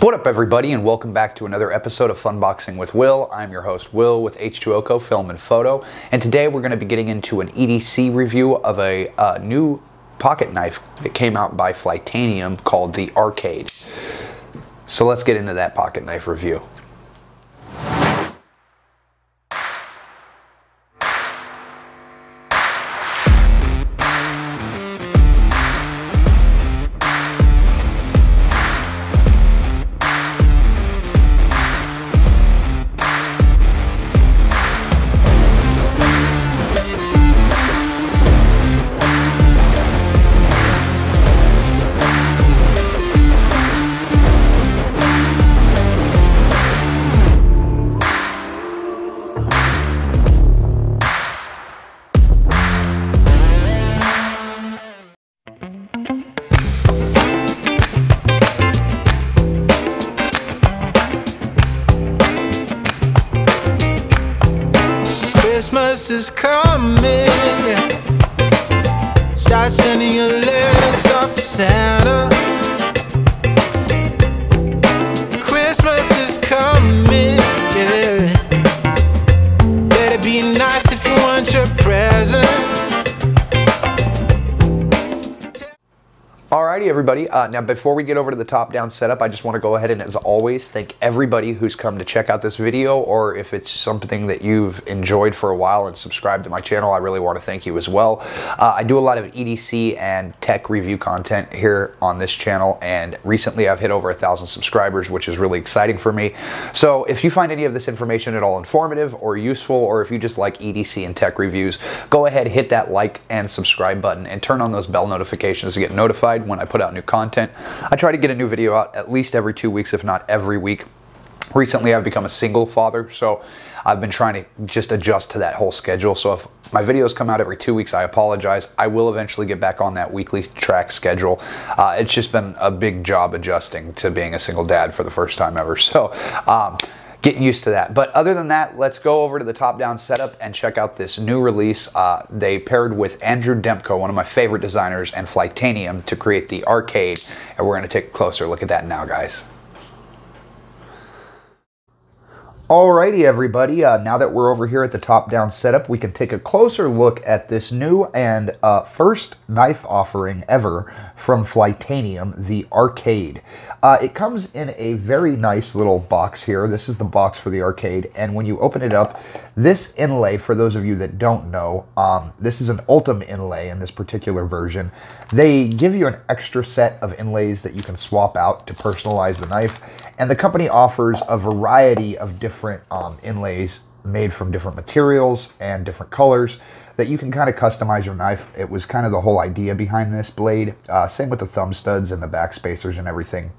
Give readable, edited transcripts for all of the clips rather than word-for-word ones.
What up, everybody, and welcome back to another episode of Funboxing with Will. I'm your host, Will, with H2OCO Film and Photo, and today we're going to be getting into an EDC review of a new pocket knife that came out by Flytanium called the Arcade. So let's get into that pocket knife review. Christmas is coming, yeah. Start sending your letters off to Santa. Christmas is coming, yeah. Better be nice if you want your present. Alrighty, everybody. Now, before we get over to the top-down setup, I just want to go ahead and, as always, thank everybody who's come to check out this video, or if it's something that you've enjoyed for a while and subscribed to my channel, I really want to thank you as well. I do a lot of EDC and tech review content here on this channel, and recently I've hit over 1,000 subscribers, which is really exciting for me. So if you find any of this information at all informative or useful, or if you just like EDC and tech reviews, go ahead, hit that like and subscribe button, and turn on those bell notifications to get notified when I put out new content. I try to get a new video out at least every 2 weeks, if not every week. Recently, I've become a single father, so I've been trying to just adjust to that whole schedule. So if my videos come out every 2 weeks, I apologize. I will eventually get back on that weekly track schedule. It's just been a big job adjusting to being a single dad for the first time ever. So getting used to that. But other than that, let's go over to the top-down setup and check out this new release. They paired with Andrew Demko, one of my favorite designers, and Flytanium to create the Arcade. And we're going to take a closer look at that now, guys. Alrighty, everybody, now that we're over here at the top-down setup, we can take a closer look at this new and first knife offering ever from Flytanium, the Arcade. It comes in a very nice little box here. This is the box for the Arcade, and when you open it up, this inlay, for those of you that don't know, this is an Ultim inlay in this particular version. They give you an extra set of inlays that you can swap out to personalize the knife, and the company offers a variety of different inlays made from different materials and different colors that you can kind of customize your knife. It was kind of the whole idea behind this blade. Same with the thumb studs and the back spacers and everything.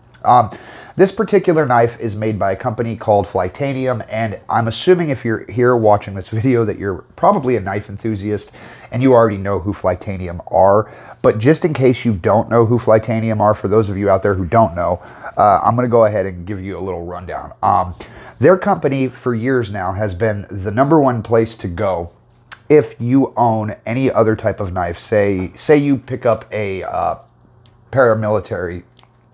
This particular knife is made by a company called Flytanium, and I'm assuming if you're here watching this video that you're probably a knife enthusiast and you already know who Flytanium are. But just in case you don't know who Flytanium are, for those of you out there who don't know, I'm going to go ahead and give you a little rundown. Their company for years now has been the #1 place to go if you own any other type of knife. Say you pick up a paramilitary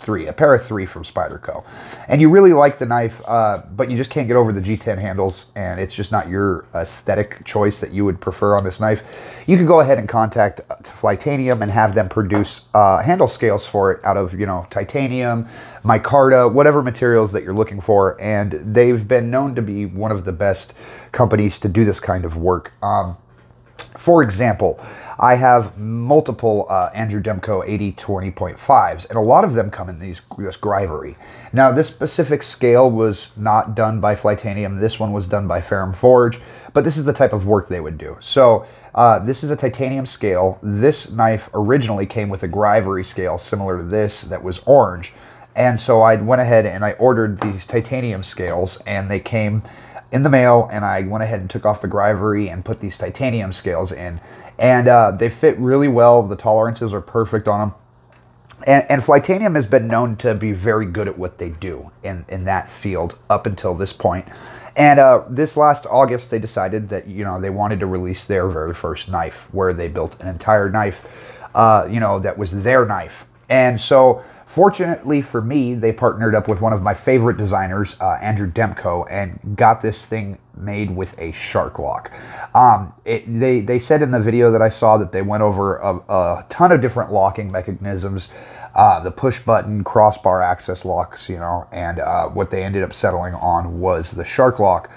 3, a para 3 from Spyderco, and you really like the knife, but you just can't get over the G10 handles, and it's just not your aesthetic choice that you would prefer on this knife. You can go ahead and contact Flytanium and have them produce handle scales for it out of, you know, titanium, micarta, whatever materials that you're looking for, and they've been known to be one of the best companies to do this kind of work. For example, I have multiple Andrew Demko 80-20.5s, and a lot of them come in this Grivory. Now, this specific scale was not done by Flytanium. This one was done by Ferrum Forge, but this is the type of work they would do. So this is a titanium scale. This knife originally came with a Grivory scale similar to this that was orange, and so I went ahead and I ordered these titanium scales, and they came in the mail, and I went ahead and took off the Grivory and put these titanium scales in, and they fit really well. The tolerances are perfect on them. And Flytanium has been known to be very good at what they do in that field up until this point. And this last August, they decided that, you know, they wanted to release their very first knife, where they built an entire knife, you know, that was their knife. And so, fortunately for me, they partnered up with one of my favorite designers, Andrew Demko, and got this thing made with a shark lock. They said in the video that I saw that they went over a ton of different locking mechanisms, the push button, crossbar access locks, you know, and what they ended up settling on was the shark lock.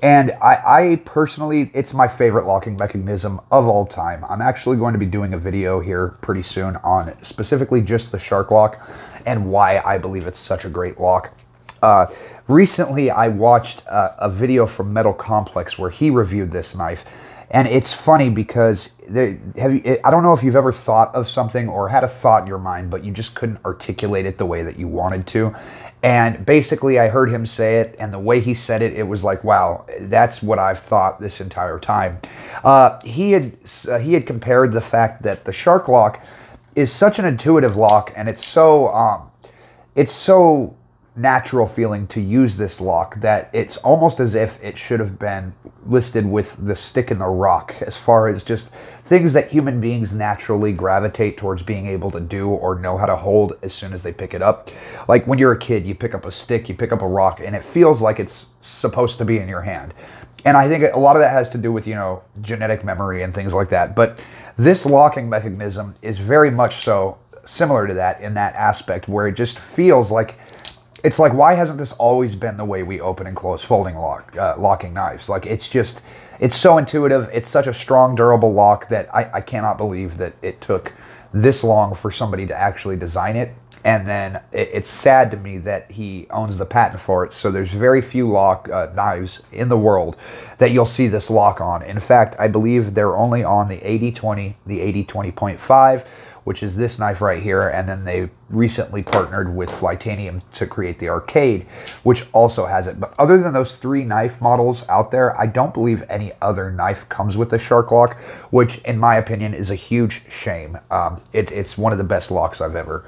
And I personally, it's my favorite locking mechanism of all time. I'm actually going to be doing a video here pretty soon on specifically just the shark lock and why I believe it's such a great lock. Recently, I watched a video from Metal Complex where he reviewed this knife. And it's funny because I don't know if you've ever thought of something or had a thought in your mind, but you just couldn't articulate it the way that you wanted to. And basically, I heard him say it, and the way he said it, it was like, wow, that's what I've thought this entire time. He had compared the fact that the shark lock is such an intuitive lock, and it's so natural feeling to use this lock that it's almost as if it should have been listed with the stick in the rock, as far as just things that human beings naturally gravitate towards being able to do or know how to hold as soon as they pick it up. Like when you're a kid, you pick up a stick, you pick up a rock, and it feels like it's supposed to be in your hand. And I think a lot of that has to do with, you know, genetic memory and things like that. But this locking mechanism is very much so similar to that in that aspect, where it just feels like, it's like, why hasn't this always been the way we open and close folding locking knives? Like, it's just, it's so intuitive. It's such a strong, durable lock that I cannot believe that it took this long for somebody to actually design it. And then it's sad to me that he owns the patent for it. So there's very few knives in the world that you'll see this lock on. In fact, I believe they're only on the 80-20, the 80-20.5, which is this knife right here, and then they recently partnered with Flytanium to create the Arcade, which also has it. But other than those 3 knife models out there, I don't believe any other knife comes with the shark lock, which in my opinion is a huge shame. It's one of the best locks I've ever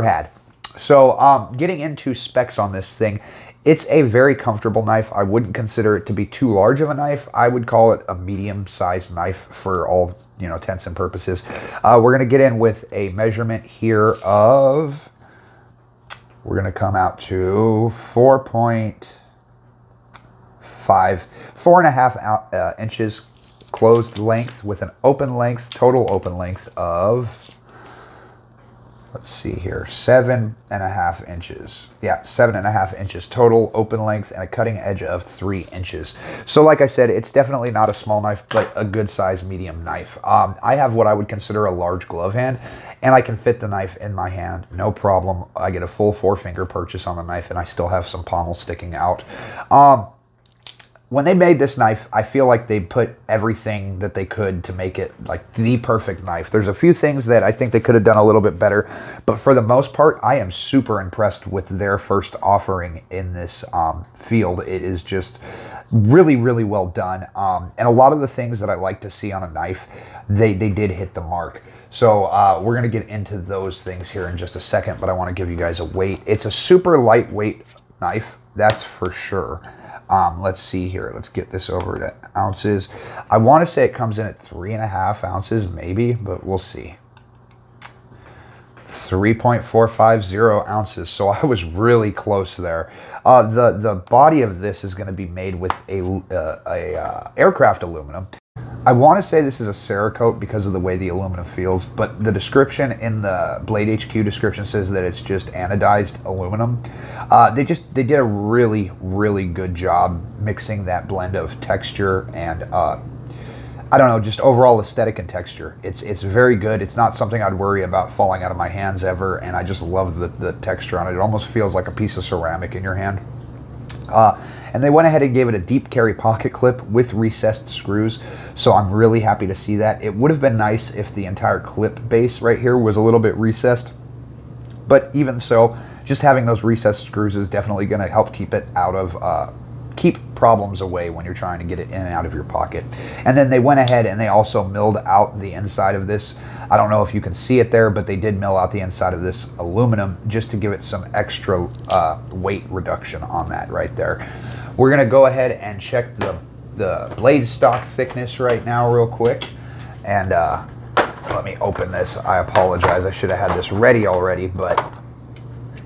had. So getting into specs on this thing, it's a very comfortable knife. I wouldn't consider it to be too large of a knife. I would call it a medium-sized knife for all, you know, intents and purposes. We're going to get in with a measurement here of, we're going to come out to 4.5 inches closed length with an open length, total open length of, let's see here, 7.5 inches. Yeah, 7.5 inches total open length and a cutting edge of 3 inches. So like I said, it's definitely not a small knife, but a good size medium knife. I have what I would consider a large glove hand, and I can fit the knife in my hand, no problem. I get a full 4-finger purchase on the knife, and I still have some pommel sticking out. When they made this knife, I feel like they put everything that they could to make it like the perfect knife. There's a few things that I think they could have done a little bit better, but for the most part, I am super impressed with their first offering in this field. It is just really, really well done. And a lot of the things that I like to see on a knife, they did hit the mark. So we're going to get into those things here in just a second, but I want to give you guys a weight. It's a super lightweight knife, that's for sure. Let's see here. Let's get this over to ounces. I want to say it comes in at 3.5 ounces, maybe, but we'll see. 3.450 ounces. So I was really close there. The body of this is going to be made with a aircraft aluminum. I want to say this is a Cerakote because of the way the aluminum feels, but the description in the Blade HQ description says that it's just anodized aluminum. They did a really, really good job mixing that blend of texture and I don't know, just overall aesthetic and texture. It's very good. It's not something I'd worry about falling out of my hands ever, and I just love the texture on it. It almost feels like a piece of ceramic in your hand. And they went ahead and gave it a deep carry pocket clip with recessed screws, so I'm really happy to see that. It would have been nice if the entire clip base right here was a little bit recessed, but even so, just having those recessed screws is definitely going to help keep it out of, keep problems away when you're trying to get it in and out of your pocket. And then they went ahead and they also milled out the inside of this. I don't know if you can see it there, but they did mill out the inside of this aluminum just to give it some extra weight reduction on that right there. We're gonna go ahead and check the blade stock thickness right now real quick. And Let me open this. I apologize. I should have had this ready already, but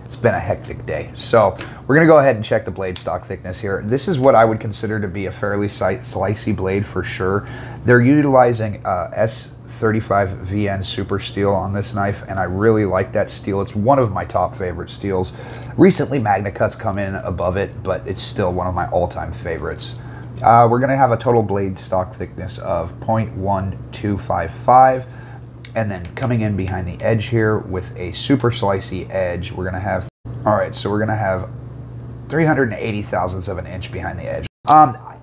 it's been a hectic day. So we're going to go ahead and check the blade stock thickness here. This is what I would consider to be a fairly slicey blade for sure. They're utilizing S35VN Super Steel on this knife, and I really like that steel. It's one of my top favorite steels. Recently, Magna Cut's come in above it, but it's still one of my all-time favorites. We're going to have a total blade stock thickness of 0.1255, and then coming in behind the edge here with a super slicey edge, we're going to have, all right, so we're going to have 380 thousandths of an inch behind the edge.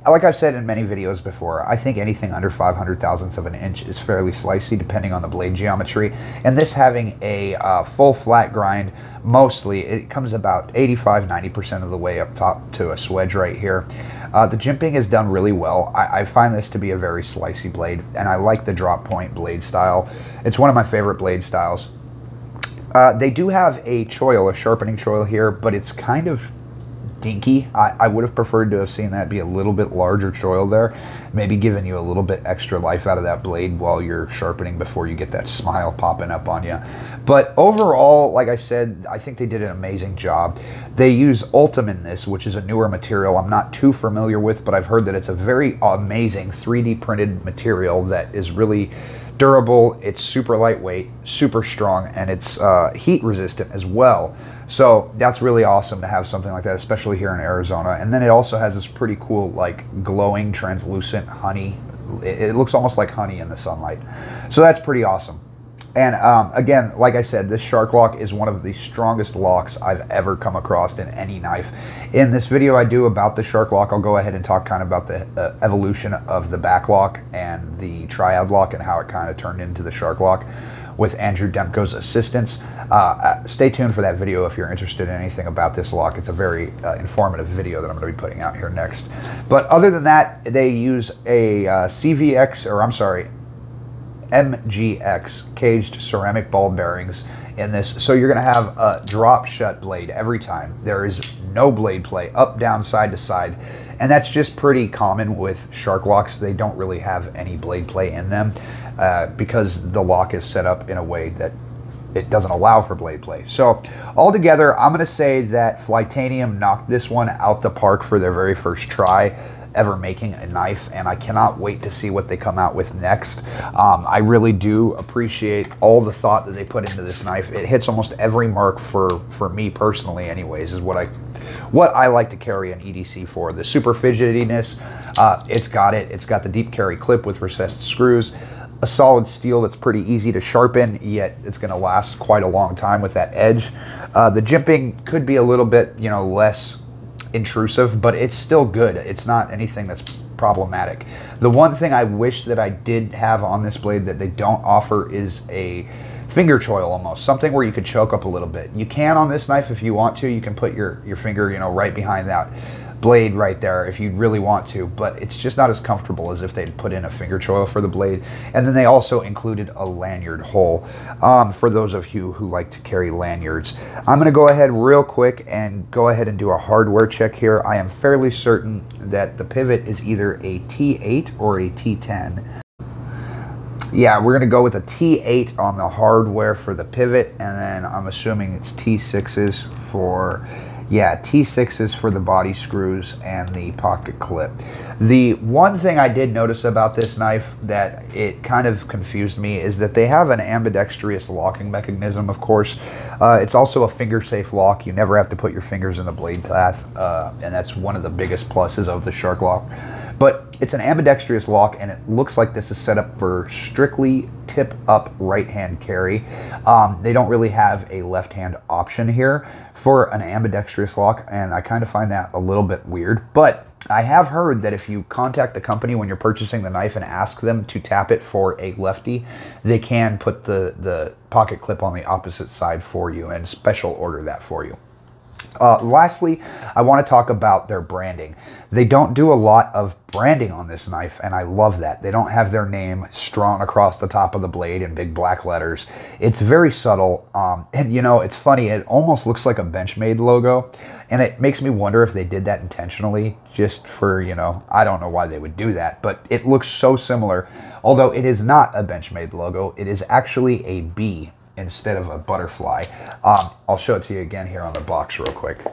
Like I've said in many videos before, I think anything under 500 thousandths of an inch is fairly slicey depending on the blade geometry. And this having a full flat grind, mostly, it comes about 85–90% of the way up top to a swedge right here. The jimping is done really well. I find this to be a very slicey blade, and I like the drop point blade style. It's one of my favorite blade styles. They do have a choil, a sharpening choil here, but it's kind of dinky. I would have preferred to have seen that be a little bit larger choil there, maybe giving you a little bit extra life out of that blade while you're sharpening before you get that smile popping up on you. But overall, like I said, I think they did an amazing job. They use Ultem in this, which is a newer material I'm not too familiar with, but I've heard that it's a very amazing 3D printed material that is really durable. It's super lightweight, super strong, and it's heat resistant as well. So that's really awesome to have something like that, especially here in Arizona. And then it also has this pretty cool, like, glowing, translucent honey. It looks almost like honey in the sunlight. So that's pretty awesome. And again, like I said, this Shark Lock is one of the strongest locks I've ever come across in any knife. In this video I do about the Shark Lock, I'll go ahead and talk kind of about the evolution of the back lock and the Triad Lock and how it kind of turned into the Shark Lock with Andrew Demko's assistance. Stay tuned for that video if you're interested in anything about this lock. It's a very informative video that I'm going to be putting out here next. But other than that, they use a MGX caged ceramic ball bearings in this. So you're going to have a drop shut blade every time. There is no blade play, up, down, side to side. And that's just pretty common with Shark Locks. They don't really have any blade play in them because the lock is set up in a way that it doesn't allow for blade play. So altogether, I'm going to say that Flytanium knocked this one out the park for their very first try ever making a knife, and I cannot wait to see what they come out with next. I really do appreciate all the thought that they put into this knife. It hits almost every mark for me personally anyways, is what I like to carry an EDC for. The super fidgetiness, it's got the deep carry clip with recessed screws, a solid steel that's pretty easy to sharpen, yet it's going to last quite a long time with that edge. The jimping could be a little bit, less intrusive, but it's still good. It's not anything that's problematic. The one thing I wish that I did have on this blade that they don't offer is a finger choil, almost something where you could choke up a little bit. You can on this knife if you want to. You can put your finger right behind that blade right there if you really want to, but it's just not as comfortable as if they'd put in a finger choil for the blade. And then they also included a lanyard hole for those of you who like to carry lanyards. I'm going to go ahead real quick and go ahead and do a hardware check here. I am fairly certain that the pivot is either a T8 or a T10. Yeah, we're going to go with a T8 on the hardware for the pivot, and then I'm assuming it's T6s for... Yeah, T6s for the body screws and the pocket clip. The one thing I did notice about this knife that it kind of confused me is that they have an ambidextrous locking mechanism, of course. It's also a finger-safe lock. You never have to put your fingers in the blade path, and that's one of the biggest pluses of the Shark Lock. But it's an ambidextrous lock, and it looks like this is set up for strictly tip-up right-hand carry. They don't really have a left-hand option here for an ambidextrous lock, and I kind of find that a little bit weird. But I have heard that if you contact the company when you're purchasing the knife and ask them to tap it for a lefty, they can put the pocket clip on the opposite side for you and special order that for you. Lastly, I want to talk about their branding. They don't do a lot of branding on this knife, and I love that. They don't have their name strung across the top of the blade in big black letters. It's very subtle, and you know, it's funny, it almost looks like a Benchmade logo, and it makes me wonder if they did that intentionally, just for, you know, I don't know why they would do that, but it looks so similar. Although it is not a Benchmade logo, it is actually a bee instead of a butterfly. I'll show it to you again here on the box real quick.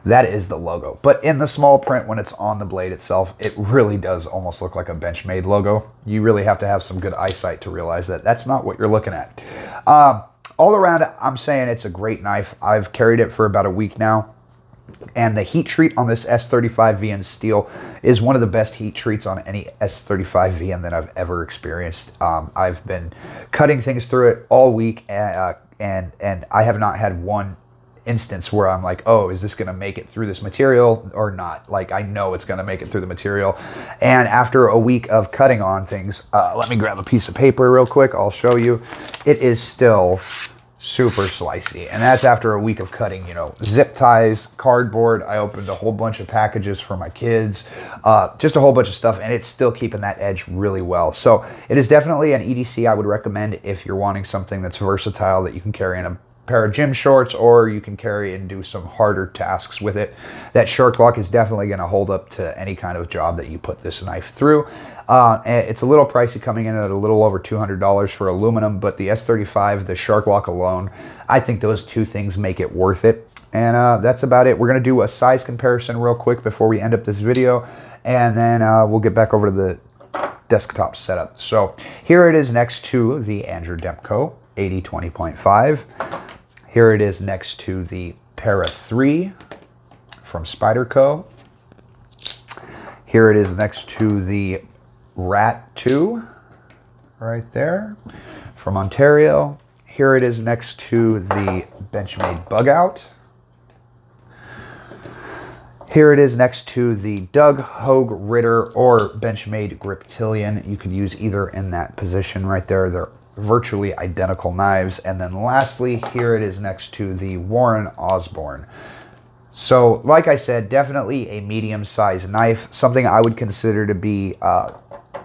That is the logo. But in the small print, when it's on the blade itself, it really does almost look like a Benchmade logo. You really have to have some good eyesight to realize that that's not what you're looking at. All around, I'm saying it's a great knife. I've carried it for about a week now. And the heat treat on this S35 VN steel is one of the best heat treats on any S35 VN that I've ever experienced. I've been cutting things through it all week, and I have not had one instance where I'm like, oh, is this going to make it through this material or not? Like, I know it's going to make it through the material. And after a week of cutting on things, let me grab a piece of paper real quick. I'll show you. It is still super slicey, and that's after a week of cutting, you know, zip ties, cardboard. I opened a whole bunch of packages for my kids, just a whole bunch of stuff, and it's still keeping that edge really well. So it is definitely an EDC I would recommend if you're wanting something that's versatile, that you can carry in a pair of gym shorts, or you can carry and do some harder tasks with it. That shark lock is definitely going to hold up to any kind of job that you put this knife through. It's a little pricey, coming in at a little over $200 for aluminum, but the S35, the shark lock alone, I think those two things make it worth it. And that's about it. We're going to do a size comparison real quick before we end up this video, and then we'll get back over to the desktop setup. So here it is next to the Andrew Demko 80-20.5. Here it is next to the Para 3 from Spyderco. Here it is next to the Rat 2, right there, from Ontario. Here it is next to the Benchmade Bug Out. Here it is next to the Doug Hogue Ritter or Benchmade Griptilian. You could use either in that position right there. They're virtually identical knives. And then lastly, here it is next to the Warren Osborne. So like I said, definitely a medium-sized knife, something I would consider to be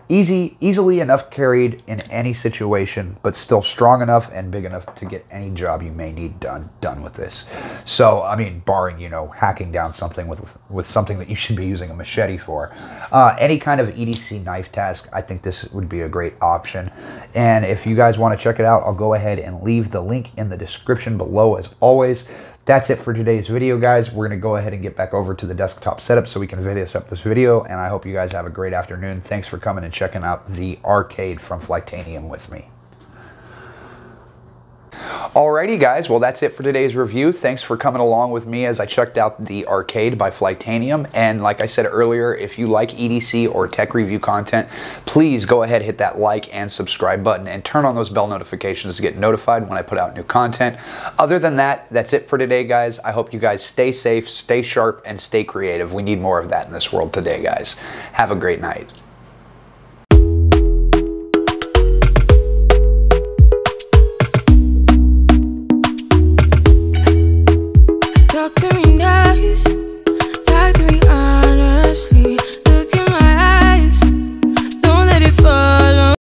easily enough carried in any situation, but still strong enough and big enough to get any job you may need done with this. So, I mean, barring, you know, hacking down something with something that you should be using a machete for. Any kind of EDC knife task, I think this would be a great option. And if you guys want to check it out, I'll go ahead and leave the link in the description below as always. That's it for today's video, guys. We're going to go ahead and get back over to the desktop setup so we can finish up this video, and I hope you guys have a great afternoon. Thanks for coming and checking out the Arcade from Flytanium with me. Alrighty guys, well that's it for today's review. Thanks for coming along with me as I checked out the Arcade by Flytanium. And like I said earlier, if you like EDC or tech review content, please go ahead, hit that like and subscribe button and turn on those bell notifications to get notified when I put out new content. Other than that, that's it for today guys. I hope you guys stay safe, stay sharp, and stay creative. We need more of that in this world today guys. Have a great night.